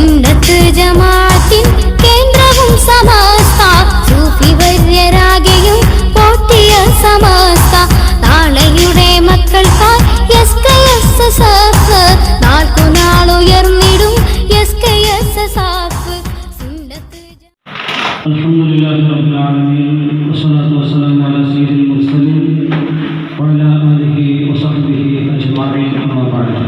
സുന്നത്ത് ജമാഅത്തിൻ കേന്ദ്രവും സമസ്ത സൂഫി വര്യരാകെയും പോറ്റിയ സമസ്ത നാളെയുടെ മക്കൾക്കായി SKSSF നാൾക്കുനാളുയർന്നിടും SKSSF സുന്നത്ത്. അൽഹംദുലില്ലാഹി റബ്ബിൽ ആലമീൻ വസ്സലാത്തു വസ്സലാമു അലാ സയ്യിദിൽ മുർസലീൻ വഅലാ ആലിഹി വസഹ്ബിഹി അജ്മഈൻ അമ്മാ ബഅദ്.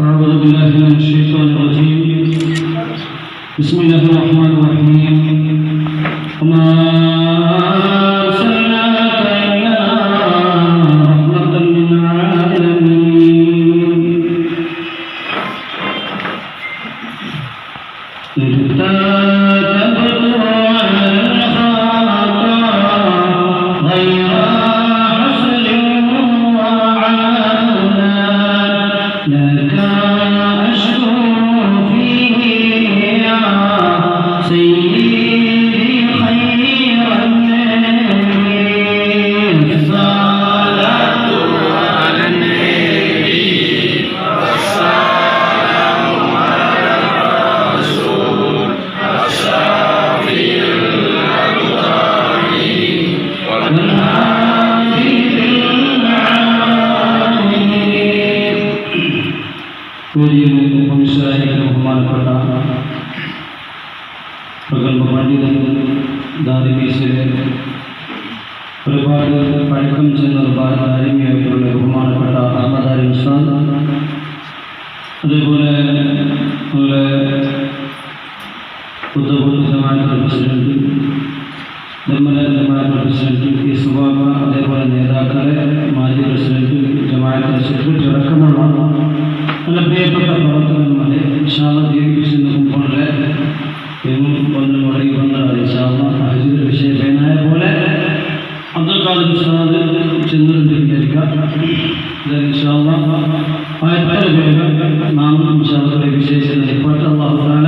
أعوذ بالله من الشيطان الرجيم. بسم الله الرحمن الرحيم. وما أرسلناك إلا رحمة للعالمين. ബഹുമാനപ്പെട്ട പ്രഗത്ഭ പണ്ഡിതൻ ദാരിമീസിലെ ഒരുപാട് പഴക്കം ചെന്ന ഒരുപാട് അരിമയായിട്ടുള്ള ബഹുമാനപ്പെട്ട അഹമ്മദ് ഉസ്താദ്, അതേപോലെ നമ്മുടെ ഉദ്ദബൂത്ത് ജമാഅത്ത് പ്രസിഡന്റ്, നെമ്മല ജമാഅത്ത് പ്രസിഡന്റ് പി സുബാബ, അതേപോലെ നേതാക്കളെ, മാജി പ്രസിഡന്റ്, ജമാഅത്ത് സെക്രട്ടറി അടക്കമുള്ള നല്ല പ്രിയപ്പെട്ട പ്രവർത്തകന്മാരെ ഇൻഷാല്ലാഹ് ജീവിപ്പിച്ചു നോക്കുമ്പോഴേ വന്ന് മുടങ്ങി വന്നതാണ്. ഇൻഷാല്ലാഹ് ഹജ്ജിന്റെ വിഷയനായ പോലെ അബ്ദുൽ ഖാദിർ ഉസ്താദ് ചെന്നിട്ടുണ്ട് വിചാരിക്കാം. ഇൻഷാല്ലാഹ് ആയത്തോടെ വേഗം നാം ഇൻഷാല്ലാഹ് വിശേഷം ഏർപ്പെട്ട അല്ലാഹു തആല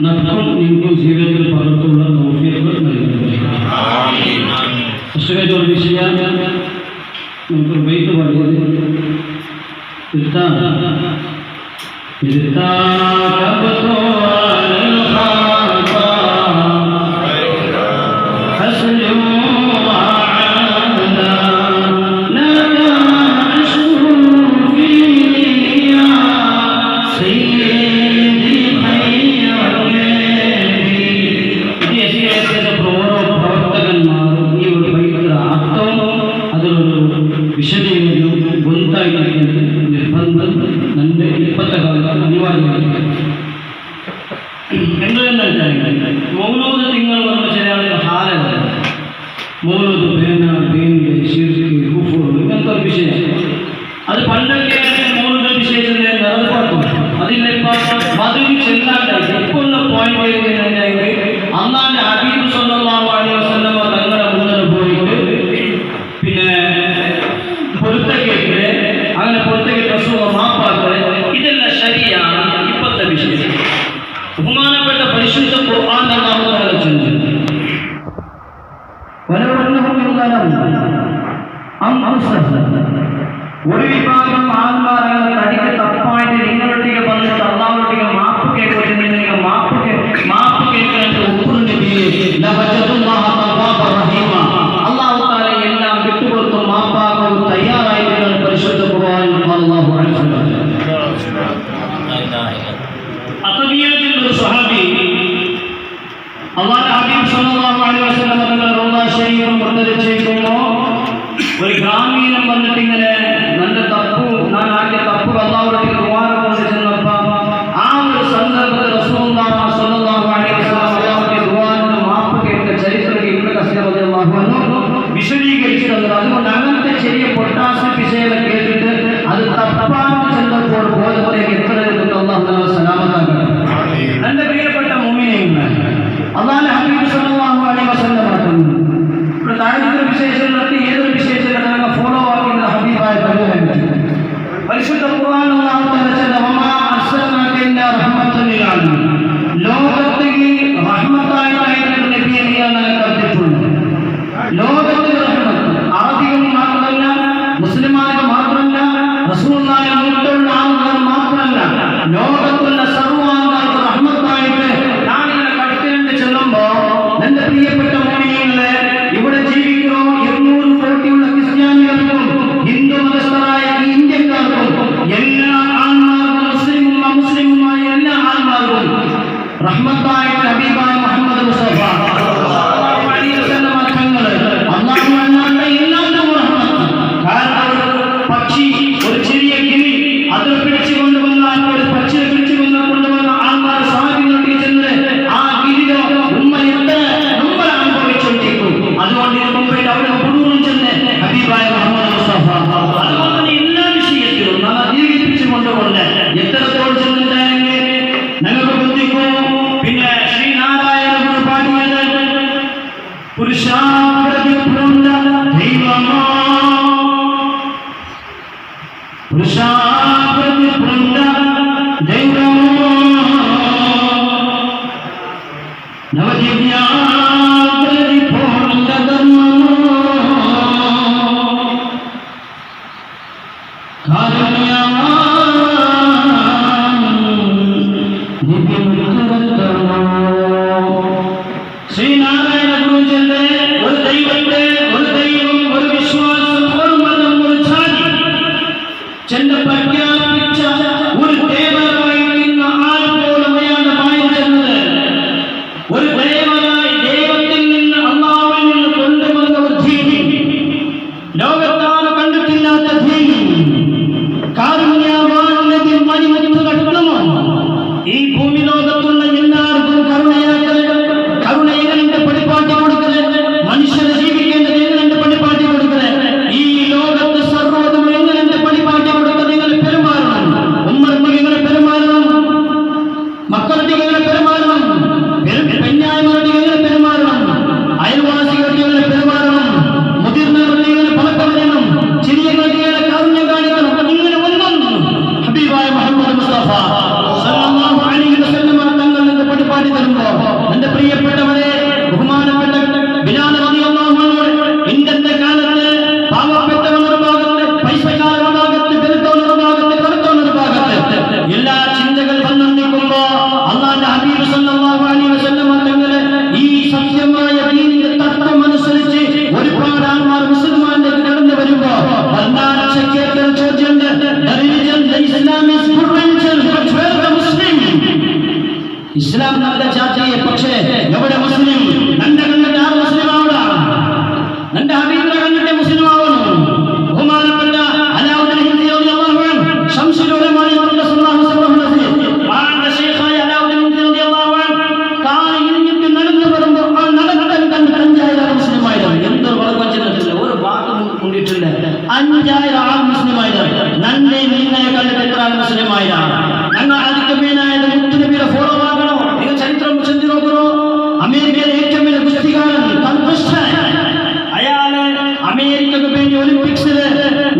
നമുക്കും നിങ്ങൾക്കും ജീവിതത്തിൽ പകർത്തുള്ള തൗഫീഖ് നൽകട്ടെ. പുസ്തകത്തിൽ ഒരു വിഷയം നമുക്ക് ബൈത്ത് പാടിയത് മൗലൂദ് നിങ്ങൾ പറഞ്ഞ ശരിയാണെങ്കിൽ ഹാലല്ല. മൗലൂദ് പേന ബീൻഡ് ശിർക്ക് കുഫ്ർ ഇങ്ങനത്തെ ഒരു വിഷയം. അത് പണ്ടൊക്കെ മൗലൂദ് വിഷയത്തിൽ നിറപ്പാക്കും. അതിലിപ്പോൾ മധുരി ചെല്ലാണ്ടായി. ഇപ്പോൾ ഉള്ള പോയിന്റ് അന്നാന്റെ ഹബീബ് സ്വല്ലല്ലാഹു അലൈഹി വസല്ലം തങ്ങളുടെ മുന്നിൽ പോയിട്ട് പിന്നെ പൊരുത്തക്കേറ്റ് അങ്ങനെ പൊരുത്തക്കേറ്റ് റസൂൽ മാപ്പാക്കളെ ഇതെല്ലാം ശരിയാണ് ഇപ്പോഴത്തെ വിഷയം. ബഹുമാനപ്പെട്ട പരിശുദ്ധ ഖുർആൻ അല്ലാഹു തആല ചൊല്ലുന്നു, ഒരു വിഭാഗം ആൾക്കാർ തടിക്ക് തപ്പായിട്ട് നിങ്ങളൊട്ടിಗೆ വന്നിട്ട് അള്ളാഹുട്ടിಗೆ മാപ്പ് കേൾക്കുന്നത് നിങ്ങൾക്ക് മാപ്പ് കേൾക്കാൻ അള്ളാഹു തആല എല്ലാം വിട്ടുകൊടുത്ത് മാപ്പാക്കാൻ തയ്യാറായിരിക്കുന്ന പരിശുദ്ധ ഖുർആൻ അല്ലാഹു അത്തബിയത്തിൽ ഒരു സ്വഹാബി അല്ലാഹുവിന്റെ ഹബീബ് സല്ലല്ലാഹു അലൈഹി വസല്ലം തങ്ങളുടെ റൗള ശരീഫ് മുത്തരിച്ചിരിക്കുമ്പോൾ ഒരു ഗ്രാമീണം വന്നിട്ട് ഇങ്ങനെ ഞാൻ ആക്കിയ തപ്പ് അല്ലാഹുവിന്റെ ഖുർആനെ കൊണ്ട് ചെന്നപ്പോൾ ആ ഒരു സന്ദർഭത്തിൽ റസൂലുള്ളാഹി സ്വല്ലല്ലാഹു അലൈഹി വസല്ലം അല്ലാഹുവിന്റെ ഖുർആനിന്റെ മാപ്പ് കേട്ട ചരിത്രം ഇബ്നു കസീർ റളിയല്ലാഹു അൻഹു വിശദീകരിച്ചിട്ടുണ്ട്. അതുകൊണ്ട് അങ്ങനത്തെ ചെറിയ പൊട്ടാസ് വിഷയം കേട്ടിട്ട് അത് തപ്പാന്ന് ചെന്നപ്പോൾ ബോധത്തിലേക്ക് എത്തരുതെന്ന് അല്ലാഹു തആല സലാമത്താക്കണം. എന്റെ പ്രിയപ്പെട്ട മുഅ്മിനീങ്ങളെ, അല്ലാഹുവിന്റെ ഹബീബ് സല്ലല്ലാഹു അലൈഹി വസല്ലം പറഞ്ഞു, ഇവിടെ ദാരിദ്ര്യ വിശേഷങ്ങളൊക്കെ ഏതൊരു വിശേഷങ്ങളൊക്കെ ഫോളോ ആക്കുന്ന ഹബീബായ റഹ്മത്തായ ഹബീബായ മുഹമ്മദ് മുസ്തഫ സല്ലല്ലാഹു അലൈഹി വസല്ലം തങ്ങൾ അല്ലാഹു അല്ലാഹു എല്ലാവർക്കും റഹ്മത്ത്. കാരണം പക്ഷി ഒരു ചെറിയ കിളി അതിൽ പിടിച്ചു കൊണ്ടുവന്നാൽ ഒരു പക്ഷിയെ പിടിച്ചു കൊണ്ടുവന്ന ആൾക്കാർ സഹാബികളോട് ചെന്ന് ആ കിളിയോ ഉമ്മ എത്ര നമ്മൾ അനുഭവിച്ചുകൊണ്ടിരിക്കും. അതുകൊണ്ട് മുമ്പിൽ അവിടെ മുഴുവൻ ചെന്ന് ഹബീബായ മുഹമ്മദ് മുസ്തഫ അതുകൊണ്ട് എല്ലാ വിഷയത്തിലും നമ്മൾ ദീർഘിപ്പിച്ചു കൊണ്ടുകൊണ്ട് എത്രത്തോളം ചെന്നിട്ടാണെങ്കിൽ ഞങ്ങൾക്ക് ബുദ്ധിക്കോ. പിന്നെ ശ്രീനാരായണ ഗുരു പാടിയത് പുരുഷാകൃതി പൂണ്ട ദൈവമോ പുരുഷാകൃതി പൂണ്ട ദൈവമോ നവദിവ്യാകൃതി പൂണ്ട ധർമ്മമോ കാരുണ്യമാ ശ്രീനാരായണ ഗുരുജന്റെ ഒരു ദൈവത്തെ ഒരു ദൈവം ഒരു വിശ്വാസം ഒരു മതം ഒരു ജാതി ചെന്ന് പ്രഖ്യാപിച്ച ഒരു ദേവരായിരിക്കുന്ന ആൾ പോലും അയാളുടെ വായിൽ ചെന്നത് ഒരു ദേവനായി ദൈവത്തിൽ നിന്ന് അള്ളാഹുവിൽ നിന്ന് കൊണ്ടുവന്ന ഒരു ധീനി ലോകത്താൽ കണ്ടിട്ടില്ലാത്ത ധീനി കാരുണ്യവാനത്തിൽ മണിമുത്ത് കടന്നു ഈ ഭൂമി ലോകത്തുള്ള എല്ലാവർക്കും കരുണയുടെ പടിപ്പാട്ടി കൊടുക്കല് മനുഷ്യരെ ജീവിക്കേണ്ടത് എങ്ങനെ പടിപ്പാട്ടി കൊടുക്കല് ഈ ലോകത്ത് സർവ്വതും എങ്ങനെ പടിപ്പാട്ടി കൊടുക്കൽ നിങ്ങൾ പെരുമാറണം. ഉമ്മർക്ക് ഇങ്ങനെ പെരുമാറണം, മക്കളുടെ ഇങ്ങനെ പെരുമാറണം, പെഞ്ഞായ്മരുടെ ഇങ്ങനെ പെരുമാറണം, അയൽവാസികളുടെ ഇങ്ങനെ പെരുമാറണം, മുതിർന്നവരുടെ ഇങ്ങനെ പലപ്പറയണം, ചെറിയവരുടെ ഇങ്ങനെ കാരുണ്യം കാണിക്കണം. ഇങ്ങനെ ഒന്നും ഹബീബായ മുഹമ്മദ് മുസ്തഫ സല്ലല്ലാഹു അലൈഹി വസല്ലം തങ്ങൾ എന്ന് പടിപ്പാടി തരുമ്പോ എന്റെ പ്രിയപ്പെട്ടവരെ ബഹുമാനപ്പെട്ട ബിലാൽ റളിയല്ലാഹു അൻഹു ഇന്നത്തെ കാലത്ത് പാവപ്പെട്ടവരുടെ ഭാഗത്ത് പൈസക്കാരുടെ ഭാഗത്ത് ബലിതോരുടെ ഭാഗത്ത് കറുത്തവരുടെ ഭാഗത്ത് എല്ലാ ചിന്തകൾ വന്നിരിക്കുമ്പോ അല്ലാഹുവിന്റെ ഹബീബ് സല്ലല്ലാഹു അലൈഹി വസല്ലം തങ്ങൾ ഈ സത്യമായ ദീനിന്റെ തത്വം അനുസരിച്ച് ഒരുപാട് ആൾക്കാർ മുസ്ലിമാനിലേക്ക് കടന്നു വരുമ്പോ ഇസ്ലാം നമ്മുടെ ജാതിയെ പക്ഷേ എവിടെ മുസ്ലിം എന്റെ കണ്ടിട്ട് ആറ് മുസ്ലിം ആവണം, എന്റെ ഹബീബിനെ കണ്ടിട്ട് മുസ്ലിം ആവണം. ബഹുമാനപ്പെട്ട അലാവുദ്ദീൻ ഹിന്ദി റളിയല്ലാഹു അൻഹു ശംസുൽ ഉലമാ റസൂലുള്ളാഹി സ്വല്ലല്ലാഹു അലൈഹി വസല്ലം ആന്റെ ശൈഖായ അലാവുദ്ദീൻ ഹിന്ദി റളിയല്ലാഹു അൻഹു കാൽ ഇന്നിട്ട് നടന്നു വരുമ്പോൾ ആ നടക്കാൻ കണ്ട് 5000 മുസ്ലിമായിരുന്നു. എന്തൊരു വളർച്ചയില്ല, ഒരു വാക്ക് കൊണ്ടിട്ടില്ല. 5000 ആൾ മുസ്ലിമായിരുന്നു. നന്നെ നിന്നെ കണ്ടിട്ട് എത്ര ആൾ മുസ്ലിമായിരുന്നു. ഞങ്ങൾ അതിക്ക് മീനായത് മുത്തുനബിയുടെ ഫോളോ ആകണോ? നിങ്ങൾ ചരിത്രം ചിന്തി നോക്കണോ? അമേരിക്കയിലെ ഏറ്റവും വലിയ കുസ്തികാരൻ അയാള് അമേരിക്കക്ക് വേണ്ടി ഒളിമ്പിക്സില്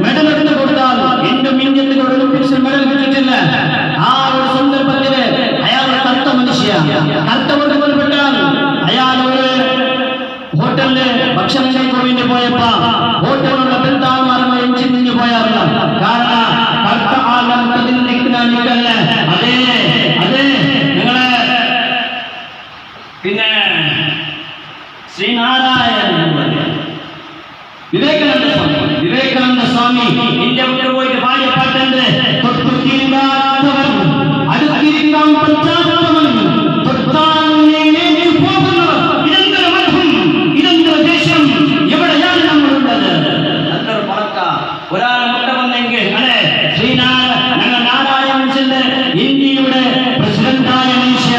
മെഡൽ എടുത്ത് കൊടുത്താൽ എന്റെ ഇന്ത്യത്തിൽ ഒളിമ്പിക്സിൽ മെഡൽ കിട്ടിയിട്ടില്ല. ആ ഒരു സന്ദർഭത്തില് അയാൾ കറുത്ത മനുഷ്യ കറുത്തവർക്ക് കൊല്ലപ്പെട്ടാൽ അയാൾ ഒരു ഹോട്ടലില് ഭക്ഷണം കഴിക്കാൻ വേണ്ടി പോയപ്പോ ഹോട്ടലിലുള്ള ബന്ധുമാരുടെ എഞ്ചിൻ നിന്ന് പോയാറില്ല. കാരണം കറുത്ത ആളുകൾ നിൽക്കല്ല. അതെ അതെ നിങ്ങളെ പിന്നെ ശ്രീനാരായണ വിവേകാനന്ദ സ്വാമി ഇന്ത്യ വിട്ടു പോയിട്ട് പാടിയ പാട്ടുണ്ട്. അടുത്തിരിക്കാൻ പറ്റാത്തവൻ ഇതെന്തൊരു ദേശം, എവിടെയാണ് നമ്മളുള്ളത്? എന്തൊരു പണക്ക ഒരാൾ മുട്ട വന്നെങ്കിൽ അല്ലെ നാരായണൻ ഇന്ത്യയുടെ പ്രസിഡന്റായ മനുഷ്യ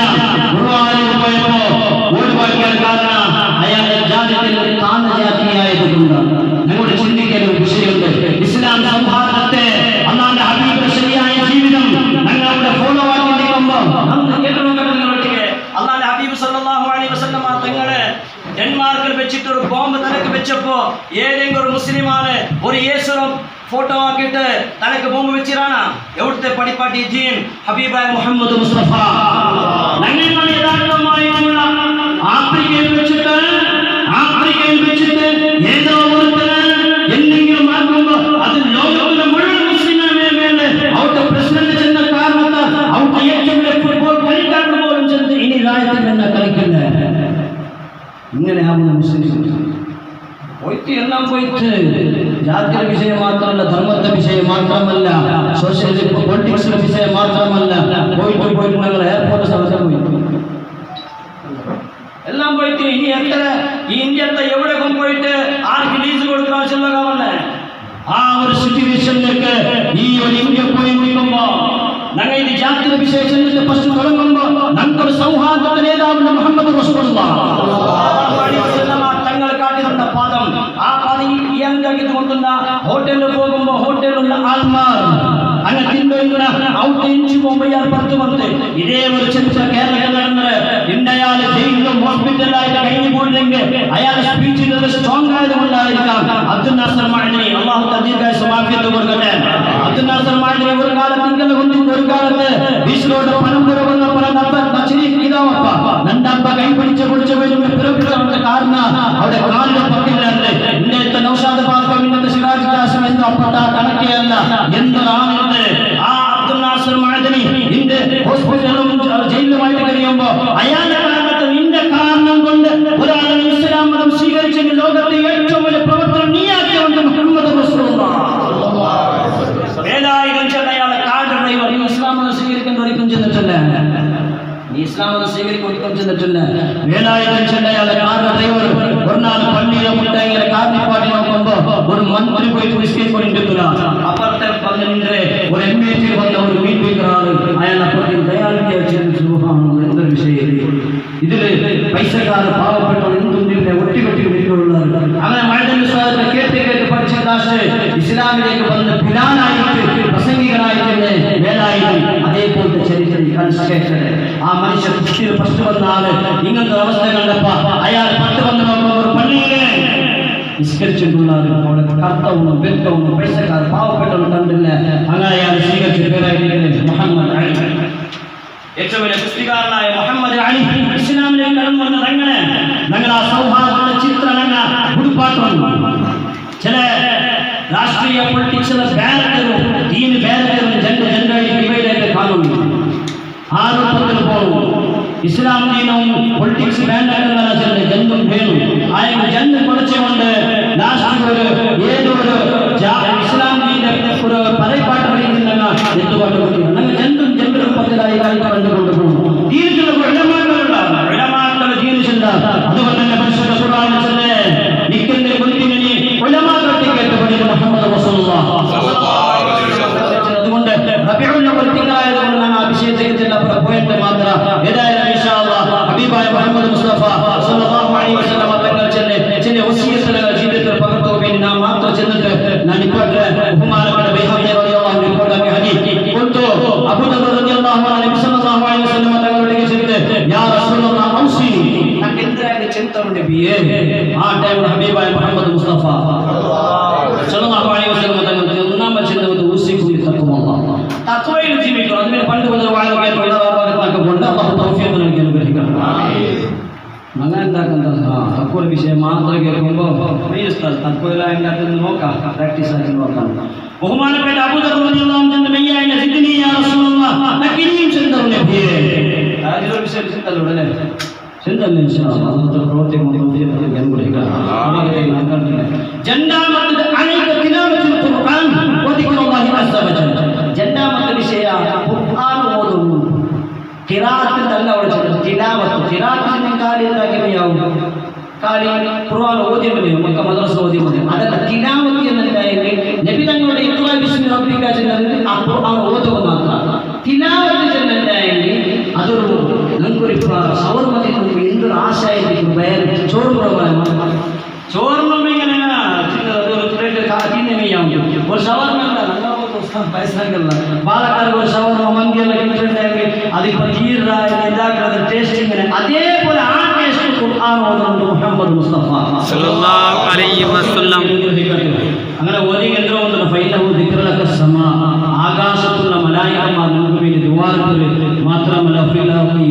ഗുരുവായൂർ പോയപ്പോ ഓടിവാക്കിയാൽ കാരണം അയാളുടെ ജാതിയിൽ താഴ്ന്ന ജാതിയായതുകൊണ്ട് ഞങ്ങളുടെ ചിന്തിക്കൽ ഒരു വിഷയമുണ്ട്. ഇസ്ലാം സൗഹാർദ്ദത്തെ അല്ലാഹുവിന്റെ ഹബീബിന്റെ ശരിയായ ജീവിതം ഞങ്ങളുടെ ഫോളോ ആക്കി നിൽക്കുമ്പോ അല്ലാഹുവിന്റെ ഹബീബ് സല്ലല്ലാഹു അലൈഹി വസല്ലം തങ്ങളെ ഡെൻമാർക്കിൽ വെച്ചിട്ട് ഒരു ബോംബ് തലക്ക് വെച്ചപ്പോ ഏതെങ്കിലും ഒരു മുസ്ലിമാണ് ഒരു യേശുവും ഫോട്ടോ ആക്കിയിട്ട് തലക്ക് ബോംബ് വെച്ചിട്ടാണ് എവിടുത്തെ പടിപ്പാട്ടി ദീൻ ഹബീബായ മുഹമ്മദ് മുസ്തഫ ഞങ്ങൾ യഥാർത്ഥമായുള്ള ആഫ്രിക്കയിൽ വെച്ചിട്ട് ഏതോ ഒരുത്തന് എന്തെങ്കിലും ആക്കുമ്പോ അത് ലോകത്തിലെ മുഴുവൻ മുസ്ലിമിനെ വേണ്ട അവിടുത്തെ പ്രസിഡന്റ് ചെന്ന കാരണത്താൽ അവിടുത്തെ ഏറ്റവും വലിയ ഫുട്ബോൾ കളിക്കാർക്ക് പോലും ചെന്ന് ഇനി രാജ്യത്തിൽ നിന്ന് കളിക്കില്ല. ഇങ്ങനെയാവുന്ന മുസ്ലിം പോയിട്ട് എല്ലാം പോയിട്ട് ജാതിയുടെ വിഷയം മാത്രമല്ല, ധർമ്മത്തെ വിഷയം മാത്രമല്ല, സോഷ്യൽ പൊളിറ്റിക്സിന്റെ വിഷയം മാത്രമല്ല, പോയിട്ട് ഞങ്ങൾ എയർപോർട്ട് സ്ഥലത്ത് പോയി ഇനി എത്ര ഈ ഇന്ത്യത്തെ എവിടെ കൊണ്ടുപോയിട്ട് ആർക്ക് ലീസ് കൊടുക്കുന്ന ആവശ്യമുള്ള കാവല്ലേ ആ ഒരു സിറ്റുവേഷനിലേക്ക് ഈ ഒരു ഇന്ത്യ പോയി നിൽക്കുമ്പോ ഞങ്ങൾ ഇത് ജാതി വിശേഷത്തിന്റെ ഫസ്റ്റ് തുടങ്ങുമ്പോ ഞങ്ങളുടെ സൗഹാർദ്ദ നേതാവിന്റെ മുഹമ്മദ് റസൂലുള്ളാഹ് തങ്ങൾ കാട്ടിത്തന്ന പാദം ആ പാദം ഇയാൾക്ക് കൊണ്ടുന്ന ഹോട്ടലിൽ പോകുമ്പോ ഹോട്ടലിലുള്ള ആൾമാർ അങ്ങനെ തിന്മയുള്ള ഔട്ട് ഇഞ്ച് പോകുമ്പോൾ ഇയാൾ പുറത്തു വന്ന് ഇതേ ഒരു ചരിത്ര കേരളത്തിൽ നടന്നത് ഇന്നയാൾ ജയിലിലും ഹോസ്പിറ്റലായിട്ട് കഴിഞ്ഞു പോയില്ലെങ്കിൽ അയാൾ സ്പീച്ച് സ്ട്രോങ് ആയതുകൊണ്ടായിരിക്കാം അബ്ദുൽ നാസർ മഅദനി അല്ലാഹു ദീർഘായുസ്സും ആഫിയത്തും കൊടുക്കട്ടെ. അബ്ദുൽ നാസർ മഅദനി ഒരു കാലത്ത് ഇങ്ങനെ ഒരു കാലത്ത് ഈശ്വരോട് പണം കുറവുന്ന പല നണ്ടപ്പ കൈ പിടിച്ച് വരുന്ന കാരണ അവിടെ കാലിന്റെ പക്കില്ലാണ്ട് ഇന്നത്തെ നൗഷാദ് പാർക്കും ഇന്നത്തെ സിറാജ് കാസിം എന്ന് അപ്പട്ട കണക്കെയല്ല എന്നതാണ് ആ അബ്ദുൽ നാസർ മഅദനി ഇന്റെ ഹോസ്പിറ്റലും ജയിലുമായിട്ട് കഴിയുമ്പോ അയാളുടെ കാരണത്ത് നിന്റെ കാരണം കൊണ്ട് ഒരാൾ ഇസ്ലാം മതം സ്വീകരിച്ചെങ്കിൽ ലോകത്തെ ഏറ്റവും വലിയ പ്രവർത്തനം നീയാക്കിയുണ്ട് മുഹമ്മദ് റസൂലുള്ളാഹ്. വേലായുധം ചെന്ന അയാളെ കാർ ഡ്രൈവർ ഇസ്ലാം മതം സ്വീകരിക്കാൻ ഒരിക്കലും ചെന്നിട്ടില്ല. ഇസ്ലാം മതം സ്വീകരിക്കാൻ ഒരിക്കലും ചെന്നിട്ടില്ല. വേലായുധം ചെന്ന അയാളെ കാർ ഡ്രൈവർ ഒരു നാൾ പള്ളിയിലെ മുട്ടായിലെ കാർ നിപ്പാട്ടി നോക്കുമ്പോ ഒരു മന്ത്രി പോയിട്ട് ബിസ്കറ്റ് കൊണ്ടിട്ടില്ല. അപ്പുറത്തെ പറഞ്ഞിട്ട് ഒരു MAT വന്ന ഒരു മീൻ വിൽക്കുന്ന അയാൾ അപ്പുറത്തേക്ക് ദയാലിന്റെ എന്തൊരു വിഷയം ഇതില് പൈസക്കാർ പാവപ്പെട്ടവർ എന്തുണ്ടില്ല ഒട്ടിവെട്ടി വിൽക്കുള്ളത്. അങ്ങനെ മഴ കേട്ട് പഠിച്ച ക്ലാസ് ഇസ്ലാമിലേക്ക് വന്ന് ബിലാലായിട്ട് പ്രസംഗികനായിട്ട് വേലായുധം അതേപോലത്തെ ചരിത്രം ആ മനുഷ്യ ഫസ്റ്റ് വന്ന ആള് ഇങ്ങനത്തെ അവസ്ഥ കണ്ടപ്പോ അയാൾ പത്ത് വന്ന് ഒരു പള്ളിയിലെ നിസ്കരിച്ചിട്ടുള്ള കർത്തവും വ്യക്തവും പൈസക്കാർ പാവപ്പെട്ടവർ കണ്ടില്ല. അങ്ങനെ അയാൾ സ്വീകരിച്ച പേരായിട്ട് മുഹമ്മദ് അലി, ഏറ്റവും വലിയ പുസ്തകാരനായ മുഹമ്മദ് അലി ഇസ്ലാമിലേക്ക് കടന്നു വന്നത് അങ്ങനെ ഞങ്ങൾ ആ സൗഹാർദ്ദ ചിത്രം ഉടുപ്പാട്ടം ചില രാഷ്ട്രീയ പൊളിറ്റിക്സിലെ ബാരക്കരും ദീന് ബാരക്കരും ജനറൽ ഡിവൈഡായിട്ട് കാണുന്നു. ആ രൂപത്തിൽ പോകും ഇസ്ലാം ദീനവും പൊളിറ്റിക്സ് വേണ്ടെന്നല്ല ജന്തും വേണം. അയാൾ ജന്തു കുറച്ചുകൊണ്ട് ലാസ്റ്റ് ഏതൊരു ഇസ്ലാം ദീന ഒരു പറയപ്പാട്ട് പറയുന്നില്ല എന്തുകൊണ്ട് ഞങ്ങൾ ജന്തും ജന്തു രൂപത്തിലായി കണ്ടുകൊണ്ട് പോകും. ദീനിലുള്ള ഇടമാക്കളുണ്ടാകും, ഇടമാക്കൾ ജീവിച്ചില്ല. അതുകൊണ്ട് തന്നെ പരിശുദ്ധ ഖുർആനിൽ തന്നെ നിൽക്കുന്ന കുറിപ്പിനെ ഉലമാക്കളെ കേട്ട് പഠിക്കുന്ന മുഹമ്മദ് റസൂലുള്ളാഹ്. അതുകൊണ്ട് റബീഉൽ അവ്വൽ തിങ്കളായതുകൊണ്ട് ഞാൻ അഭിഷേകത്തിലുള്ള പോയിന്റ് മാത്രം ഏതായാലും ഇൻഷാ അല്ലാഹ് ഹബീബായ മുഹമ്മദ് മുസ്തഫ സല്ലല്ലാഹു അലൈഹി വസല്ലം തങ്ങൾ ചില വസിയത്തുകൾ ജീവിതത്തിൽ പകർത്തുക വേണ്ടി നാം മാത്രം ചെന്നിട്ട് ഞാൻ ഇപ്പോൾ ബഹുമാനപ്പെട്ട ബൈഹഖി റളിയല്ലാഹു അൻഹു റിപ്പോർട്ടാക്കിയ ഹദീസ് കൊണ്ടു അബൂ ദർദ റളിയല്ലാഹു അൻഹു നബി സല്ലല്ലാഹു അലൈഹി വസല്ലം തങ്ങളോട് ചെന്നിട്ട് യാ റസൂലുള്ളാഹ് ഔസിനി എന്തിനാണ് ചിന്തയുടെ നബിയേ. ആ ടൈമിൽ ഹബീബായ മുഹമ്മദ് മുസ്തഫ സല്ലല്ലാഹു അലൈഹി വസല്ലം തങ്ങൾ ഒന്നാമത്തെ ചിന്തയുടെ ഊസിക്കും തഖ്വല്ലാഹ് തഖ്വയിൽ ജീവിക്കണം. അതിന് പണ്ട് മുതൽ വാഴകേട്ടുള്ള ഭാഗത്തൊക്കെ കൊണ്ട് അല്ലാഹു തൗഫീഖ് നൽകി അനുഗ്രഹിക്കണം. അങ്ങനെ എന്താക്കുന്നത് തഖ്വ വിഷയം മാത്രം കേൾക്കുമ്പോൾ തഖ്വയിലായിട്ട് നോക്കാം, പ്രാക്ടീസ് ആക്കി നോക്കാം. ബഹുമാനപ്പെട്ട അബൂ ദർദ റളിയല്ലാഹു അൻഹു മെയ്യായ സിദ്ദീനി യാ റസൂലുള്ളാഹ് നക്കിനിയും ചിന്തയുടെ നബിയേ. അതിലൊരു വിഷയം ചിന്തകളുടെ ചിന്തല്ല ഇൻഷാ അല്ലാഹ് അത് പ്രവർത്തിക്കുന്ന തൗഫീഖ് നൽകി അനുഗ്രഹിക്കണം. രണ്ടാമത്തെ അലൈക തിലാവത്തുൽ ഖുർആൻ വദിക്റുല്ലാഹി അസ്സ വജല്ല. രണ്ടാമത്തെ വിഷയ ഖുർആൻ ഓതുന്നു. ഖിറാഅത്തല്ല അവിടെ തിലാവത്ത്. ഖിറാഅത്തിന് കാലി എന്താക്കിയാവും കാലി ഖുർആൻ ഓതിയമതി മക്ക മദ്രസ ഓതിയമതി അതല്ല തിലാവത്ത് എന്നുണ്ടായെങ്കിൽ നബി തങ്ങളുടെ ഇഖ്റാ ബിസ്മി റബ്ബിക ചെന്നത് ആ ഖുർആൻ ഓതുക മാത്രം. തിലാവത്ത് ചെന്നുണ്ടായെങ്കിൽ അതൊരു നമുക്കൊരു സൗർമതി എന്തൊരു ആശയത്തിനും വേറെ ചോർമ്മ എങ്ങനെയാ ഒരു ഷവർമ്മ പൈസല്ല പാലക്കാട് ഒരു ഷവർമ്മ മന്തിയെല്ലാം കിട്ടുന്നുണ്ടെങ്കിൽ അതിപ്പോ ഇതാക്കുന്നത് ടേസ്റ്റിംഗ് അതേപോലെ ആ ടേസ്റ്റ് ഖുർആൻ ഓതുന്നുണ്ട് മുഹമ്മദ് മുസ്തഫ സല്ലല്ലാഹു അലൈഹി വസല്ലം. അങ്ങനെ ഓതി കേന്ദ്രമൊന്നുമില്ല. ഫൈനഹു ദിക്റുലക സമാ, ആകാശത്തുള്ള മലായികമാർ നമുക്ക് വേണ്ടി ദുആ മാത്രമല്ല ഫിലാഖി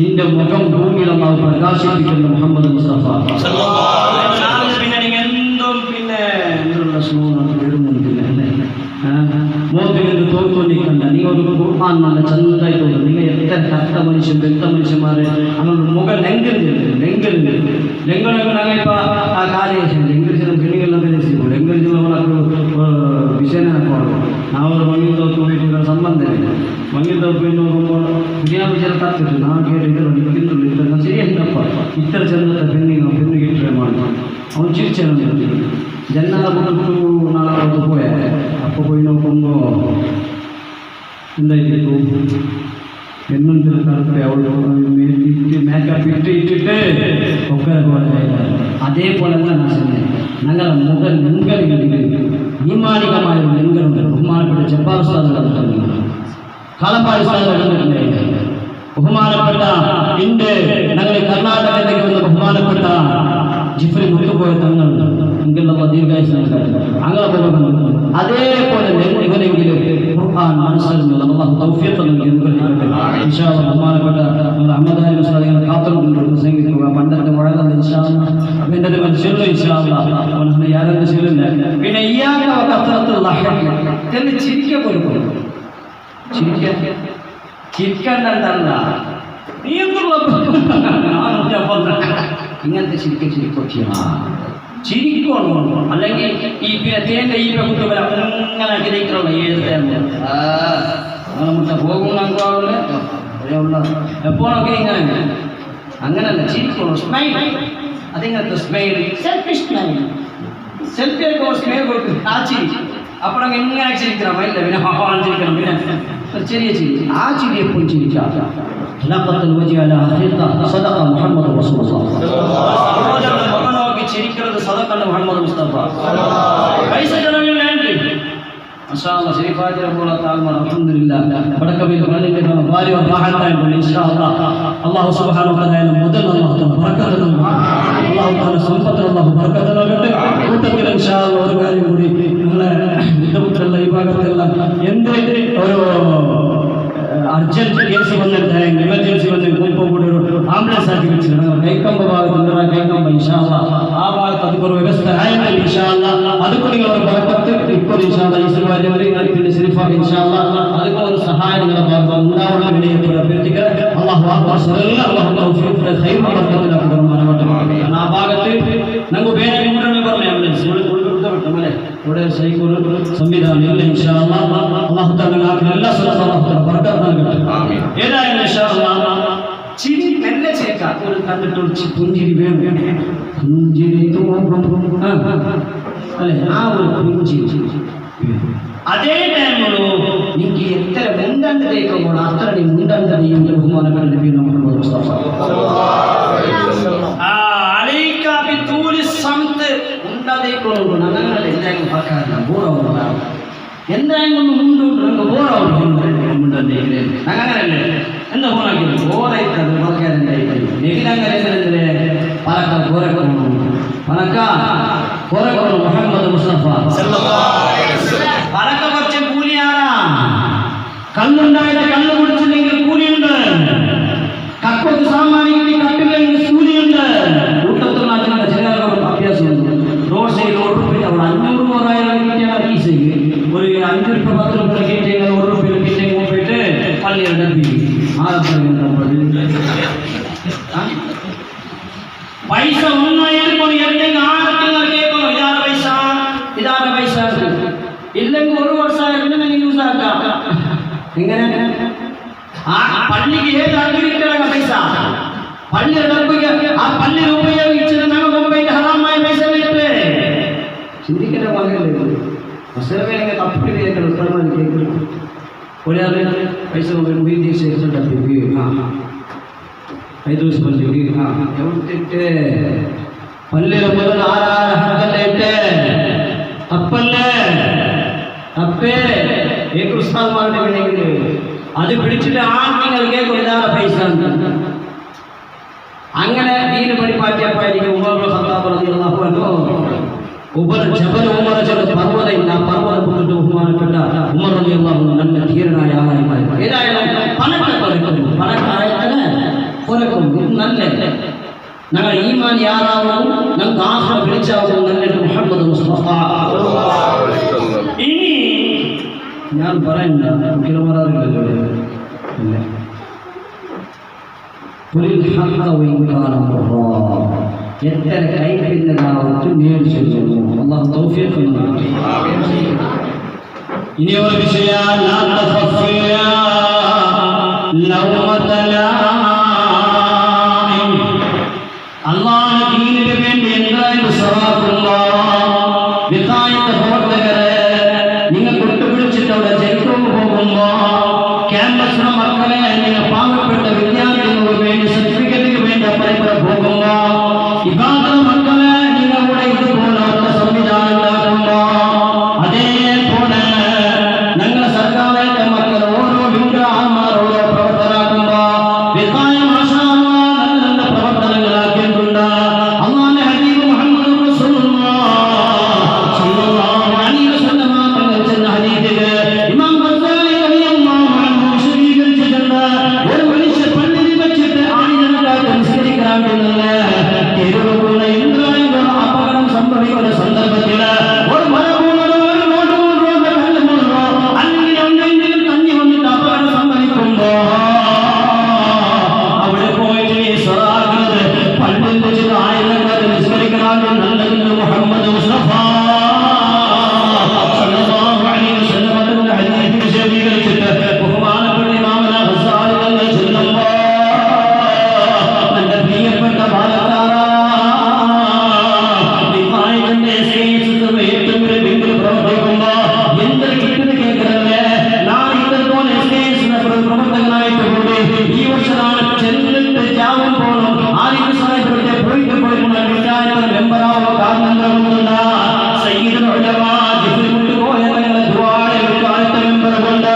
നിന്റെ മുഖം ഭൂമിയിൽ അല്ലാഹു പ്രകാശിപ്പിക്കുന്ന മുഹമ്മദ് മുസ്തഫ സല്ലല്ലാഹു അലൈഹി വസല്ലം. പിന്നെ നിങ്ങൾ എന്തും പിന്നെ എന്നുള്ള സ്നേഹം വരുന്നുണ്ടില്ല അല്ലേ മോദിന് തോന്നിക്കണ്ട നീ ഒരു ഖുർആൻ നല്ല ചന്തായി തോന്നുന്നു. നിങ്ങൾ എത്ര കത്ത മനുഷ്യൻ വ്യക്ത മനുഷ്യന്മാരെ അങ്ങനെ മുഖം ലെങ്കലുണ്ട് ഞങ്ങളിപ്പോ ആ കാര്യം ലെങ്കലിച്ച കിണികളെല്ലാം ತಿಳಿಸಿದ್ರು. ಲೆಂಗಲ್ ವಿಷಯನ ನಾವು ಮಂಗಿದವ್ರು ಹೋಗಿರೋ ಸಂಬಂಧ ಇದೆ. ಮಂಗಿದವ್ರು ಹೋಗುമ്പോൾ ವಿಚಾರ ತಪ್ಪಿತ್ತು. ನಾವು ಕೇಳಿದ್ರು ಸರಿ ಅಂತಪ್ಪ ഇത്ര ചെന്നത്തെ പെണ്ണ് കിട്ടുകയാണ്. അവൻ ചിരിച്ചു ജന്നാളെ കൊണ്ടു നാളെ പോയാ. അപ്പോൾ പോയി നോക്കുമ്പോൾ എന്തായിരിക്കും പെണ്ണുണ്ട് കറുപ്പ്. അവൾ മേക്കപ്പ് ഇട്ടിട്ട് ഒക്കെ പോലെ അതേപോലെ ഞങ്ങളെ മുൻകളിൽ ഈമാനികമായ ഒരു ലിംഗമുണ്ട്. ബഹുമാനപ്പെട്ട ജബ്ബാർ ഉസ്താദ് കണ്ടിട്ടുണ്ട്, കളപ്പാടി ഉസ്താദ് കണ്ടിട്ടുണ്ട്, ബഹുമാനപ്പെട്ട ഞങ്ങൾ കർണാടകത്തിലേക്ക് വന്ന ബഹുമാനപ്പെട്ട ജിഫ്രി മുട്ടുപോയ തങ്ങൾ എങ്കിലുള്ള ദീർഘായുസ് അങ്ങനെ പോകുന്നുണ്ട്. അതേപോലെ ഇവരെങ്കിലും ഖുർആൻ മനസ്സിലുള്ള അല്ലാഹു തൗഫീഖ് നൽകി അനുഗ്രഹിക്കട്ടെ. ഇൻഷാ അല്ലാഹ് ബഹുമാനപ്പെട്ട നമ്മുടെ അഹമ്മദ് ഉസ്താദിനെ കാത്തുകൊണ്ട് പ്രസംഗിക്കുക. പണ്ടത്തെ മുഴകൾ ഇൻഷാ അല്ലാഹ് വേണ്ടത് മനസ്സിലുള്ള ഇൻഷാ അല്ലാഹ് അവനെ യാതൊരു ശീലമില്ല. പിന്നെ ഇയാൾക്ക് കത്തറത്തുള്ള എന്ന് ചിരിക്കുക പോലും ചിരിക്കണ്ടല്ല നീ എന്തുള്ള ഇങ്ങനത്തെ ചിരിക്കണോ അല്ലെങ്കിൽ ഈ പിന്നെ തേൻ്റെ ഈ കുത്തുകൾ അങ്ങനെ ആഗ്രഹിക്കുള്ള മുട്ട പോകും എപ്പോഴൊക്കെ ഇങ്ങനെ അങ്ങനല്ല ചിരിക്കണോ സ്മൈൽ. അതിങ്ങനത്തെ സ്മൈൽ സെൽഫി സ്മൈൽ സെൽഫി ഒക്കെ സ്മൈൽ കൊടുക്കും ആ ചിരി. അപ്പോഴൊക്കെ എങ്ങനെ ചിരിക്കണം ഇല്ല പിന്നെ ചിരിക്കണം പിന്നെ ചെറിയ ചിരി. ആ ചിരി എപ്പോഴും ചിരിക്കാം. ചിരിക്കുന്നത് സദഖ മുഹമ്മദ് മുസ്തഫ. പൈസ അല്ലാഹു സുബ്ഹാനഹു വ തആല മുതൽ ബർക്കത്ത് അല്ലാഹു സമ്പത്ത് അല്ലാഹു ബർക്കത്ത് നൽകട്ടെ. കൂട്ടത്തിൽ ഇൻഷാ അല്ലാഹ് ഒരു കാര്യം കൂടി നിങ്ങളെ വിട്ടുള്ള ഈ ഭാഗത്തുള്ള എന്ത് ഒരു അർജന്റ് കേസ് വന്നിട്ട് എമർജൻസി വന്ന് ഇപ്പോൾ കൂടി ഒരു ആംബുലൻസ് ആക്കി വെച്ചിട്ടുണ്ട്. കൈക്കമ്പ ഭാഗത്തുള്ള കൈക്കമ്പ ഇൻഷാ അല്ലാഹ് ആ ഭാഗത്ത് അതുപോലെ വ്യവസ്ഥ ആയെങ്കിൽ ഇൻഷാ അല്ലാഹ് അതുകൊണ്ട് നിങ്ങളൊരു ബർക്കത്ത് ഇപ്പോൾ ഇൻഷാ അല്ലാഹ് ഈ പിന്നെ ശരീഫാണ് ഇൻഷാ അല്ലാഹ് അതുപോലെ ഒരു സഹായം നിങ്ങളുടെ ഭാഗത്ത് ഉണ്ടാവണം വിനയത്തോടെ അഭ്യർത്ഥിക്കുക. അല്ലാഹു അക്ബർ അല്ലാഹു തൗഫീഖ് ഖൈർ ബർക്കത്തിലാക്കി തരുമാറാകട്ടെ. ആ ഭാഗത്ത് ഞങ്ങൾ വേറെ മുന്നേ പറഞ്ഞു ആംബുലൻസ് ഇവിടെ ഇവിടെ സൈക്കിൾ സംവിധാനം ഇല്ല ഇൻഷാ അല്ലാഹ്. അല്ലാഹു തആല എല്ലാ സല്ലല്ലാഹു ബർക്കത്ത് നൽകട്ടെ. ഏതായാലും ഇൻഷാ അല്ലാഹ് ചിരി മെല്ലെ ചേർക്കാം. ഒരു കണ്ടിട്ട് പുഞ്ചിരി വേണം. പുഞ്ചിരി അല്ലെ ആ ഒരു പുഞ്ചിരി അതേ ടൈമുള്ളൂ. എനിക്ക് എത്ര മുണ്ടണ്ട് തേക്കുമ്പോൾ അത്ര നീ മുണ്ടണ്ട് നീയും ബഹുമാനപ്പെട്ട നബി മുഹമ്മദ് മുസ്തഫ ഉണ്ടാതേക്കൊള്ളൂ. ഞങ്ങളുടെ എന്തായാലും பார்க்காத போறவங்க എന്തായാലും മുണ്ടുണ്ട് ഞങ്ങൾ പോറവണ്ടേ അങ്ങനല്ലേ എന്താ പോണാക്കി പോറൈത്തത് പറക്കാറുണ്ടായി നെഗിലങ്ങനെ പലക്ക കോരക്കൊള്ളു പലക്ക കോരക്കൊള്ളു മുഹമ്മദ് മുസ്തഫ പലക്ക കുറച്ച് കൂലിയാറാ. കണ്ണുണ്ടായിട്ട് കണ്ണ് കുടിച്ചില്ലെങ്കിൽ കൂലിയുണ്ട്. കക്കൊക്കെ സാമാനിക്ക് കട്ടില്ലെങ്കിൽ കൂലിയുണ്ട്. കൂട്ടത്തിൽ നാട്ടിലുള്ള ചിലർക്ക് അഭ്യാസമുണ്ട്. റോഡ് സൈഡ് ഓർപ്പിട്ട് അവിടെ 500,000 ഈ സൈഡ് ഒരു 5 രൂപ 10 രൂപ കിട്ടിയ 1 രൂപ കിട്ടിയ പോയിട്ട് പള്ളിയുടെ ഡബ്ബി പൈസ ഒന്നായിരിക്കും എവിടെയെങ്കിലും ആർക്കെങ്കിലും കേൾക്കണോ ഇതാറ് പൈസ ഇല്ലെങ്കിൽ 1 വർഷമായിരുന്നു നിങ്ങൾ യൂസ് ആക്കാം. എങ്ങനെ ആ പള്ളിക്ക് ഏത് അംഗീകരിക്കണം പൈസ പള്ളിയുടെ ഡബ്ബിക്ക് ആ പള്ളി ഉപയോഗിച്ചത് ഞങ്ങൾ മുമ്പേക്ക് ഹറാമായ പൈസ കിട്ടേ ചിന്തിക്കേണ്ട ഭാഗമല്ലേ. മസലവേനെങ്കിൽ തപ്പിട്ട് കേൾക്കണം ഉത്തരമായി കേൾക്കണം. ഒരാളെ പൈസ മുഹിദ്ദീൻ ശേഷം ഡബ്ബിക്ക് 5 ദിവസം പള്ളിക്ക് എവിട്ടിട്ട് പള്ളിയുടെ മുതൽ ആരാഹക്കല്ലേറ്റ് തപ്പല്ലേ തപ്പേ ഉസ്താദ്മാരുടെ വേണമെങ്കിൽ അത് പിടിച്ചിട്ട് ആണെങ്കിൽ കേൾക്കും ഇതാറെ പൈസ. അങ്ങനെ ദീന് പഠിപ്പാക്കിയപ്പോഴായിരിക്കും ഉമർ ഖത്താബ് റളിയല്ലാഹു അൻഹു ജബൽ ഉമർ പർവ്വത ഇല്ല പർവ്വതം കൊണ്ടിട്ട് ബഹുമാനപ്പെട്ട ഉമർ റളിയല്ലാഹു അൻഹു നല്ല ധീരനായ ആളായി മാറി. ഏതായാലും പണക്കായത്തിന് കുറക്കും നല്ല ഞങ്ങൾ ഈമാൻ യാറാവും ഞങ്ങൾക്ക് ആഖിറ വിളിച്ചാവും നല്ലിട്ട് മുഹമ്മദ് മുസ്തഫ. ഇനി ഞാൻ പറയണ്ട കിലോമീറ്ററില്ലല്ലോ എത്ര കൈപ്പിന്നതാവത്ത് നേരിച്ചു അല്ലാഹു തൗഫീഖ് നൽകട്ടെ. ഇനി ഒരു വിഷയം മക്കളെ നിങ്ങൾ പാവപ്പെട്ട വിദ്യാർത്ഥികൾക്ക് വേണ്ടി സർട്ടിഫിക്കറ്റിന് വേണ്ടി പരമ്പര പോകുമ്പോ ഇബാദത്ത് മക്കളെ നിങ്ങളുടെ ഇതുപോലത്തെ സംവിധാനം ഉണ്ടാക്കുമ്പോ അതേപോലെ ഞങ്ങളുടെ സർക്കാരിന്റെ മക്കൾ ഓരോ വിഗ്രഹന്മാർ ഓരോ പ്രവർത്തനാക്കുമ്പോ വികായ മാഷാ അല്ലാഹ് നല്ല നല്ല പ്രവർത്തനങ്ങളാക്കിയിട്ടുണ്ട്. അല്ലാഹുവിന്റെ ഹബീബ് മുഹമ്മദ് റസൂലുള്ളാഹ് സ്വല്ലല്ലാഹു അലൈഹി വസല്ലം തങ്ങൾ ചെന്ന ഹദീസില് ഇമാം ഗസാലി റളിയല്ലാഹു അൻഹു വിശദീകരിച്ചിട്ടുണ്ട്. ഒരു മനുഷ്യൻ പള്ളിയിൽ വെച്ചിട്ട് ആയിരക്കണക്കിന് നിസ്കരിക്കാൻ തെരുവുള്ള ഇന്ദ്രായങ്ങൾ അപകടം സംഭവിക്കുന്ന സന്ദർഭത്തില് ഒരു മല വീണതോ, ഒരു റോഡ് വീണതോ, ഒരു കല്ല് വീണതോ, അല്ലെങ്കിൽ എന്തെങ്കിലും തങ്ങി വന്നിട്ട് അപകടം സംഭവിക്കുമ്പോ അവിടെ പോയിട്ട് ഇസ്റാഖിനത് പള്ളിയിൽ വെച്ചിട്ട് ആയിരക്കണക്കിന് നിസ്കരിക്കാൻ നല്ലതെന്ന് മുഹമ്മദ് മുസ്തഫ സല്ലല്ലാഹു അലൈഹി വസല്ലം തങ്ങളുടെ ഹദീസ് വിശദീകരിച്ചിട്ട് ബഹുമാനപ്പെട്ട ഇമാമുന ഗസാലി തങ്ങൾ ചൊല്ലുമ്പോ എന്റെ പ്രിയപ്പെട്ട ബാലക്കാരാ, വികായത്തിന്റെ ഏറ്റവും വലിയ ബിന്ദു പ്രവർത്തിക്കുമ്പോ എന്തൊരു കിട്ടുന്ന കേൾക്കണല്ലേ. നാളെ ഇതുപോലെ പ്രവർത്തകനായിട്ട് കൂടി ഈ വർഷമാണ് ചെന്നിട്ട് ജാവും പോകണം. ആരിഫ് സാഹിബിന്റെ പോയിട്ട് വിചാരിക്കുന്ന മെമ്പറാവോ കാരണങ്ങളുമുള്ള സയ്യിദുൽ ഉലമാ ജിബ്രീൽ മുട്ടുകോയ തങ്ങളുടെ ദുആയെ വിചാരിച്ച മെമ്പറുണ്ട്.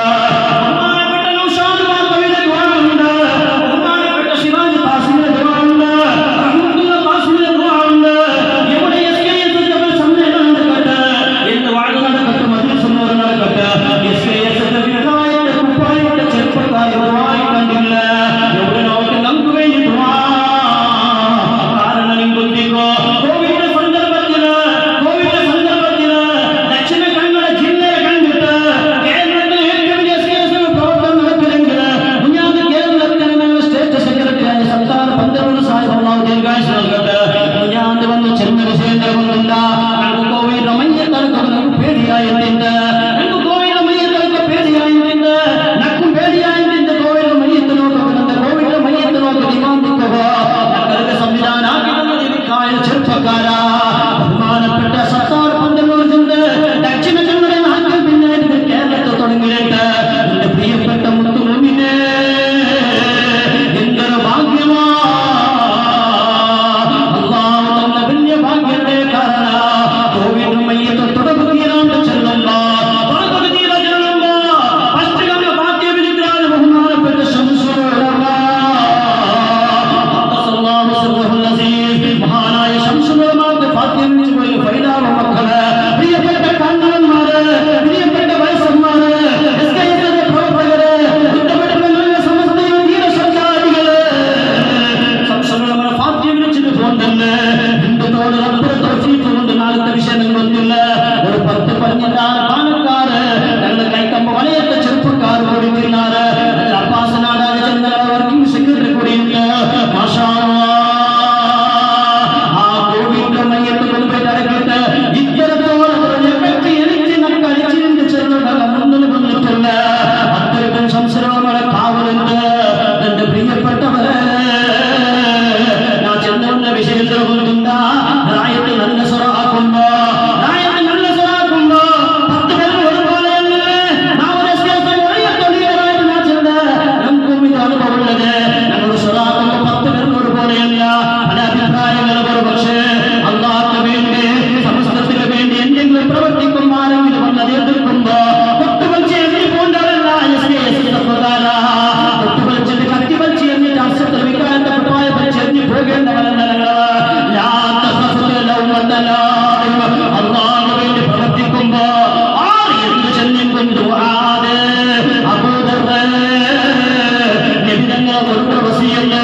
ബഹുമാനപ്പെട്ട നൗഷാദ് ബാഖവിയുടെ ദുആഉണ്ട്. ബഹുമാനപ്പെട്ട സിറാജ് ഖാസിമിന്റെ ദുആഉണ്ട്. റഹ്മത്തുള്ള ഖാസിമിന്റെ ദുആഉണ്ട്. എവിടെ എസ്കെഎസ് സമ്മേളനം നടക്കട്ടെ, എന്ത് വാഴ നടക്കട്ടെ, മജ്ലിസ് നടക്കട്ടെ, എസ്കെഎസ് വികായത്തെ കുപ്പായത്തെ ചെറുപ്പക്കാർ ദുആയി കണ്ടില്ല. എവിടെ നോക്കി നമുക്ക് വേണ്ടി ദുആ. കാരണം നിങ്ങൾക്കോ കോവിഡ് സന്ദർഭത്തില് ദക്ഷിണ കന്നഡ ജില്ലയെ കണ്ടിട്ട് കേരളത്തിൽ ഏറ്റവും വലിയ എസ്കെഎസ് പ്രവർത്തനം നടത്തില്ലെങ്കിൽ കുഞ്ഞാത് കേരളത്തിൽ ഞങ്ങൾ സ്റ്റേറ്റ് സെക്രട്ടറിയായ സംസ്ഥാന പന്തലൂർ സാഹിബ് അല്ലാഹു ദീർഘായുസ്സ് നൽകട്ടെ. കുഞ്ഞാത് വന്ന് ചെന്ന വിഷയങ്ങൾ കൊണ്ടില്ല. ഞങ്ങൾക്ക് കോവിഡ് മയ്യത്തടക്കം നമുക്ക് പേടിയായിട്ടുണ്ട്. ഞങ്ങൾക്ക് കോവിഡ് മയ്യത്തടക്കം പേടിയായിട്ടുണ്ട്. നക്കും പേടിയായിട്ടുണ്ട്. കോവിഡ് മയ്യത്തിനോക്ക് കോവിഡ് മയ്യത്തിനോക്ക് നിബന്ധിക്കുക ഞങ്ങൾക്ക് സംവിധാനാക്കി തന്നത് വികായ ചെറുപ്പക്കാരാ. ബഹുമാനപ്പെട്ട സർക്കാർ പന്തലൂർ ജില്ല ദക്ഷിണ കന്നഡ നാട്ടിൽ പിന്നെ കേരളത്തിൽ തുടങ്ങിയിട്ട് എന്റെ പ്രിയപ്പെട്ട മുത്തുമുമിനെ എന്തൊരു ഭാഗ്യമാ. അല്ലാഹു തന്ന വലിയ ഭാഗ്യത്തെ കാരണ കോവിഡ് മയ്യത്ത് തുടങ്ങുകയാണ് ചെല്ലുമ്പോ ഫസ്റ്റ് ഭാഗ്യ വിളിക്കാൻ ബഹുമാനപ്പെട്ട ശംസുൽ ഉലമാ മഹാനായ ശംസുൽ ഉലമാക്ക് ഭാഗ്യം പോയി ഫൈദാവ മക്കള്, പ്രിയപ്പെട്ട കണ്ണന്മാര്, പ്രിയപ്പെട്ട വയസ്സന്മാര്, എസ്കെഎസിന്റെ പ്രവർത്തകര്, കുറ്റപ്പെടുന്ന സമസ്തയും ധീരസഞ്ചാരികള് ശംസുൽ ഉലമാ ഭാഗ്യം വിളിച്ചിട്ട് പോകണ്ടല്ലേ. ഹിന്ദുത്തോട് റബ്ബ് തൗഫീഖ് കൊണ്ട് നാളത്തെ വിഷയങ്ങളൊന്നുമില്ല. ഒരു 10-15 പാലക്കാര് ഞങ്ങളുടെ കൈക്കമ്പ വലയത്തെ ചെറുപ്പക്കാർ കൂടി തിന്നാറ് അപ്പാസനാടായ ചെന്ന വർക്കിംഗ് സെക്രട്ടറി കൂടിയുണ്ട്. മാഷാ അല്ലാഹ്. ആ കോവിഡ് മയ്യത്ത് കൊണ്ടുപോയി അടക്കിയിട്ട് ഇത്തരത്തോളം എഫക്ട് എനിക്ക് നക്കളിച്ചിന്റെ ചെറുകൾ മുന്നിൽ വന്നിട്ടില്ല. അത്തരത്തിൽ സംസരങ്ങളെ കാവലുണ്ട്. എന്റെ പ്രിയപ്പെട്ടവരെ, ഞാൻ ചെന്ന വിഷയത്തിൽ കൊണ്ടുണ്ട രായത്ത് നല്ല സ്വറാക്കുമ്പോ 10 പേർ ഒരുപോലെയല്ലേ. നാം ഒരു തൊഴിലായിട്ട് ഞാൻ ചെന്ന് ഞങ്ങൾക്കും ഇത് അനുഭവമുള്ളത്. ഞങ്ങൾ സ്വറാക്കുമ്പോ 10 പേർ ഒരുപോലെയല്ല. പല അഭിപ്രായങ്ങളും ഒരു പക്ഷേ അല്ലാഹുവിന് വേണ്ടി സമസ്തത്തിന് വേണ്ടി എന്തെങ്കിലും പ്രവർത്തിക്കുമ്പോഴെങ്കിലും വന്നത് എതിർക്കുമ്പോ ഒത്തുവച്ച് എതിരി പോണ്ടവരല്ല. ഒത്തുവച്ചിട്ട് കത്തിവച്ച് എന്നിട്ട് അർശത്തിൽ വികാരത്തെ പ്രവായ പരിചരിഞ്ഞ് പോകേണ്ടവരല്ല. അല്ലാഹുവിന് വേണ്ടി പ്രവർത്തിക്കുമ്പോ ആർ എന്ത് ചെല്ലും ദുആദ് ഒരു വസിയത്ത്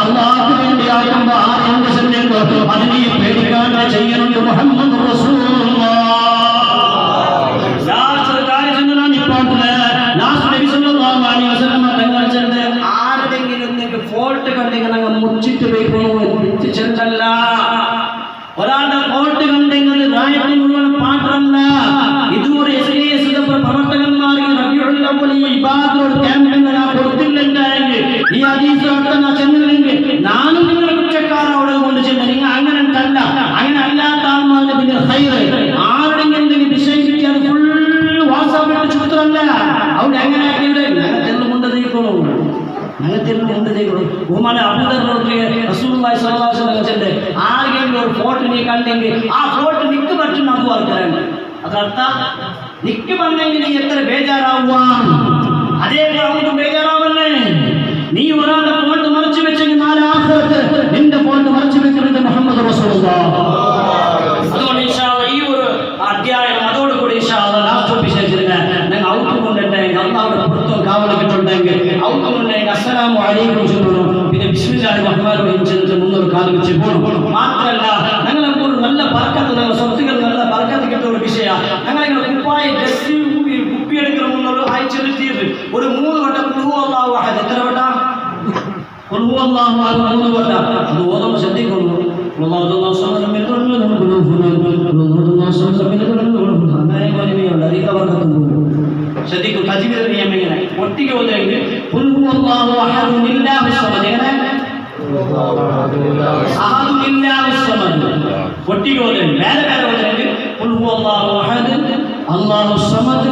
അല്ലാഹുവിന് വേണ്ടി ആകുമ്പോ ആർ എന്ത് ചെല്ലും അതിനെ പേടിക്കാണ്ട് ചെയ്യുന്നുണ്ട് മുഹമ്മദ് റസൂലുള്ളാഹ്. ആരുടെങ്കിലും ഫോൾട്ട് കണ്ടെങ്കിൽ അങ്ങ് മുച്ചിട്ട് പോയിക്കണോ ചെല്ലല്ല. ഒരാളുടെ ഫോൾട്ട് കണ്ടെങ്കിൽ രാജ്യത്തിൽ മുഴുവൻ പാട്ടല്ല. ഇതുവരെ പ്രവർത്തകന്മാർക്ക് ഇബാദത്തോട് ക്യാമ്പുകൾ കൊടുത്തില്ലെങ്കിൽ ഈ ഹദീസ് ചെന്നില്ലെങ്കിൽ നാനും നിങ്ങളുടെ കുറ്റക്കാർ അവിടെ കൊണ്ട് ചെന്ന് നിങ്ങൾ അങ്ങനെ അല്ല. അങ്ങനെ അല്ലാത്ത ആൾമാരുടെ പിന്നെ ആരുടെങ്കിലും എന്തെങ്കിലും വിഷയം കിട്ടി അത് ഫുൾ വാട്സാപ്പിട്ട് ചിത്രമല്ല. അവിടെ എങ്ങനെ ചെന്നുകൊണ്ട് നീക്കണോ അങ്ങനത്തെ ഉണ്ട് ബഹുമാന അബൂദർ റസൂലുള്ളാഹി സ്വല്ലല്ലാഹു അലൈഹി വസല്ലം ചെല്ലെ ആരെങ്കിലും ഒരു ഫോട്ടോ നീ കണ്ടെങ്കിൽ ആ ഫോട്ടോ നിക്ക് പറ്റും അത് വാർത്തയാണ് അതർത്ഥ നിക്ക് വന്നെങ്കിൽ നീ എത്ര ബേജാറാവുക അതേപോലെ അവർക്ക് ബേജാറാവല്ലേ നീ ഒരാളുടെ ഫോട്ടോ മറച്ചു വെച്ചെങ്കിൽ നാളെ ആഖിറത്ത് നിന്റെ ഫോട്ടോ മറച്ചു വെക്കുന്നത് മുഹമ്മദ് റസൂലുള്ളാഹ് അതുകൊണ്ട് ഇൻഷാ അല്ലാഹ് ഈ ഒരു അധ്യായം അതോടുകൂടി ഇൻഷാ അല്ലാഹ് ലാസ്റ്റ് വിശേഷിച്ചില്ല നിങ്ങൾ ഔട്ടുകൊണ്ടുണ്ടെങ്കിൽ അള്ളാഹുടെ പുറത്തും കാവലിട്ടുണ്ടെങ്കിൽ ഔട്ടുകൊണ്ടെങ്കിൽ അസ്സലാമു അലൈക്കും ചൊല്ലണം പിന്നെ ബിസ്മില്ലാഹിർ റഹ്മാനിർ റഹീം ചെന്നിട്ട് മുന്നോട്ട് കാല് വെച്ച് പോകണം മാത്രമല്ല ഞങ്ങളെപ്പോൾ നല്ല ബർക്കത്ത് ഞങ്ങളുടെ സ്വത്തുകൾ നല്ല ബർക്കത്ത് കിട്ടുന്ന ഒരു വിഷയമാണ് ഞങ്ങളെ കുപ്പായി ഡ്രസ് കുപ്പിയെടുക്കുന്ന മുന്നോട്ട് അയച്ചെടുത്തിയത് ഒരു 3 വട്ടം അല്ലാഹു അഹദ് എത്ര വട്ടം അല്ലാഹു അഹദ് 3 വട്ടം അത് ഓതുമ്പോൾ ശ്രദ്ധിക്കുന്നു അല്ലാഹു സമദ് മിൻ ശ്രദ്ധിക്കും തജ്വീദ് നിയമം എങ്ങനെ ഒട്ടിക്ക് ഓതുമെങ്കിൽ ഖുൽ ഹുവല്ലാഹു അഹദ് ലില്ലാഹി സമദ് എങ്ങനെ അഹദ് ലില്ലാഹി സമദ് ഒട്ടിക്ക് ഓതുമെങ്കിൽ വേറെ വേറെ ഓതുമെങ്കിൽ ഖുൽ ഹുവല്ലാഹു അഹദ് അല്ലാഹു സമദ്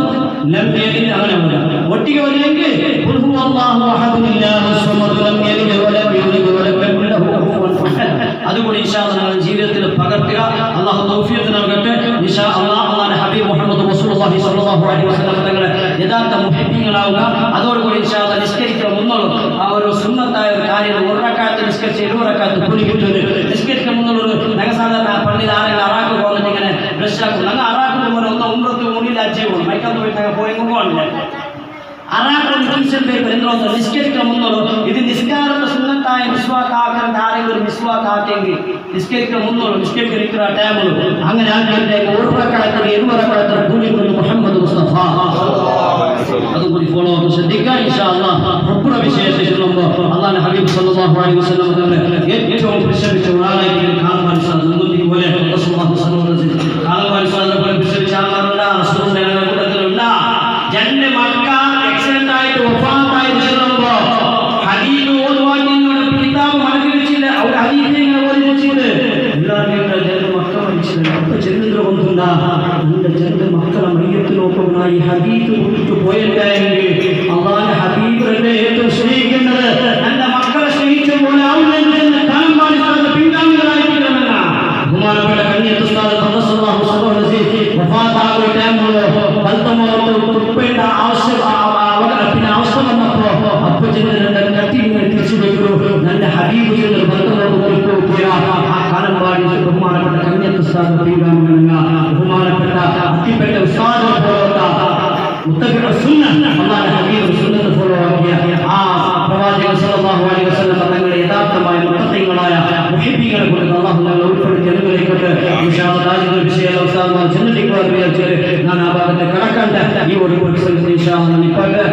ലം യലിദ് അങ്ങനെ ഒട്ടിക്ക് ഓതുമെങ്കിൽ ഖുൽ ഹുവല്ലാഹു അഹദ് ലില്ലാഹി സമദ് ലം യലിദ് വലം യൂലദ് വലം യകുൽ ലഹു കുഫുവൻ അഹദ് അതുകൂടി ഇൻഷാ അല്ലാഹ് ജീവിതത്തിൽ പകർത്തുക അല്ലാഹു തൗഫീഖ് നൽകട്ടെ ഇൻഷാ അല്ലാഹ് അല്ലാഹുവിന്റെ ഹബീബ് മുഹമ്മദ് റസൂലുള്ളാഹി സ്വല്ലല്ലാഹു അലൈഹി വസല്ലം തങ്ങളെ യഥാർത്ഥ മുഹബ്ബീങ്ങളാവുക അതോടുകൂടി ഇൻഷാ അല്ലാഹ് നിസ്കരിക്കുന്ന മുന്നോട്ട് ആ ഒരു സുന്നത്തായ ഒരു കാര്യം ഒരു റക്അത്ത് നിസ്കരിച്ച് 7 റക്അത്ത് കൂലി കിട്ടുന്നത് നിസ്കരിക്കുന്ന മുന്നോട്ട് ഞങ്ങൾ സാധാരണ പള്ളിയിൽ ആരെങ്കിലും അറാക്ക് പോകുന്നിട്ട് ഇങ്ങനെ ബ്രഷ് ആക്കും ഞങ്ങൾ അറാക്ക് പോകുമ്പോൾ ഒന്ന് ഉംറത്ത് മുന്നിൽ അജ്ജി പോകും മൈക്കത്ത് പോയിട്ട് ഞങ്ങൾ പോയെങ്കിൽ പോകണില്ല അറാക്കൊരു ടീച്ചർ പേപ്പർ എന്തുകൊണ്ട് നിസ്കരിക്കുന്ന മുന്നോട്ട് ഇത് നിസ്കാരത്തെ സുന്നത്തായ മിസ്വാക്കാക്കാൻ ആരെങ്കിലും ഒരു മിസ്വാക്കാക്കെങ്കിൽ നിസ്കരിക്കുന്ന മുന്നോട്ട് നിസ്കരിക്കുന്ന ടൈമുള്ളൂ അങ്ങനെ ആക്കിയിട്ട് 1 റക്അത്ത് 7 റക്അത്ത് കൂലി കൊണ്ട് മുഹമ്മദ് മുസ്തഫ അതുകൂടി ഫോളോ ആക്കി ശ്രദ്ധിക്കുക ഇൻഷാ അല്ലാഹ് റബ്ബുടെ വിഷയത്തെ ചൊല്ലുമ്പോൾ അല്ലാഹുവിന്റെ ഹബീബ് സല്ലല്ലാഹു അലൈഹി വസല്ലം തങ്ങളെ ഏറ്റവും പ്രശംസിച്ച ഒരാളായി കാണുവാൻ സാധിക്കും പോലെ റസൂലുള്ളാഹി സ്വല്ലല്ലാഹു അലൈഹി വസല്ലം കാണുവാൻ സാധിക്കും പ്രശംസിച്ച ആളാണ് റസൂലുള്ളാഹിയുടെ കൂട്ടത്തിലുള്ള ജന്ന മക്ക ആക്സിഡന്റ് ആയിട്ട് വഫാത്തായി ചെല്ലുമ്പോൾ ഹദീസ് ഓതുവാൻ നിന്നോട് കിതാബ് മനസ്സിൽ വെച്ചില്ല അവർ ഹദീസ് ഓതി വെച്ചിട്ട് എല്ലാവരും ജന്ന മക്ക മരിച്ചില്ല അപ്പോൾ ചെന്നിട്ട് കൊണ്ടുണ്ടാ എൻ്റെ ജന്ന മക്കളെ മയ്യത്തിനൊപ്പം ഈ ഹദീസ് വിട്ടു പോയിട്ടായെങ്കിൽ അള്ളാഹുവിന്റെ ഹബീബിനെ ഏറ്റവും സ്നേഹിക്കുന്നത് എൻ്റെ മക്കളെ സ്നേഹിച്ച പോലെ ആവുന്നതിന് കാണാൻ പിന്താങ്ങുകളായിരിക്കണമെന്ന ബഹുമാനപ്പെട്ട കന്യത്ത് ഉസ്താദ് ഖദ്ദസല്ലാഹു സല്ലല്ലാഹു അലൈഹി വസല്ലം വഫാത്താകുന്ന ടൈമിലോ ബൽതമോത്ത് തുപ്പേണ്ട ആവശ്യം പിന്നെ അവസ്ഥ വന്നപ്പോൾ അപ്പോൾ ചെന്ന് കട്ടി തിരിച്ചു വെക്കുന്നു എൻ്റെ ഹബീബ് ചെന്ന് ബൽതമോത്ത് തുപ്പുക ആ കാലം പാടി ബഹുമാനപ്പെട്ട കന്യത്ത് ഉസ്താദ് ബഹുമാനപ്പെട്ട അത്തിപ്പെട്ട ഉസ്താദ് പോലത്തെ മുത്തബിഉ സുന്നah അല്ലാഹുവിന്റെ ഹബീബ് സുന്നത്ത് ഫോളോ ആക്കിയ ആ പ്രവാചകൻ സല്ലല്ലാഹു അലൈഹി വസല്ലം തങ്ങളുടെ യഥാർത്ഥമായ മുത്തഖീങ്ങളായ മുഹിബ്ബീങ്ങളെ കൊണ്ട് അല്ലാഹു നമ്മളെ ഉൾപ്പെടുത്തി അനുഗ്രഹിക്കട്ടെ ഇൻഷാ അല്ലാഹ് ഈ വിഷയം ഉസ്താദ്മാർ ചെന്നിട്ട് വിചാരിച്ചു ഞാൻ ആ ഭാഗത്ത് കടക്കണ്ട ഈ ഒരു ഇൻഷാ അല്ലാഹ് നിൽക്കട്ടെ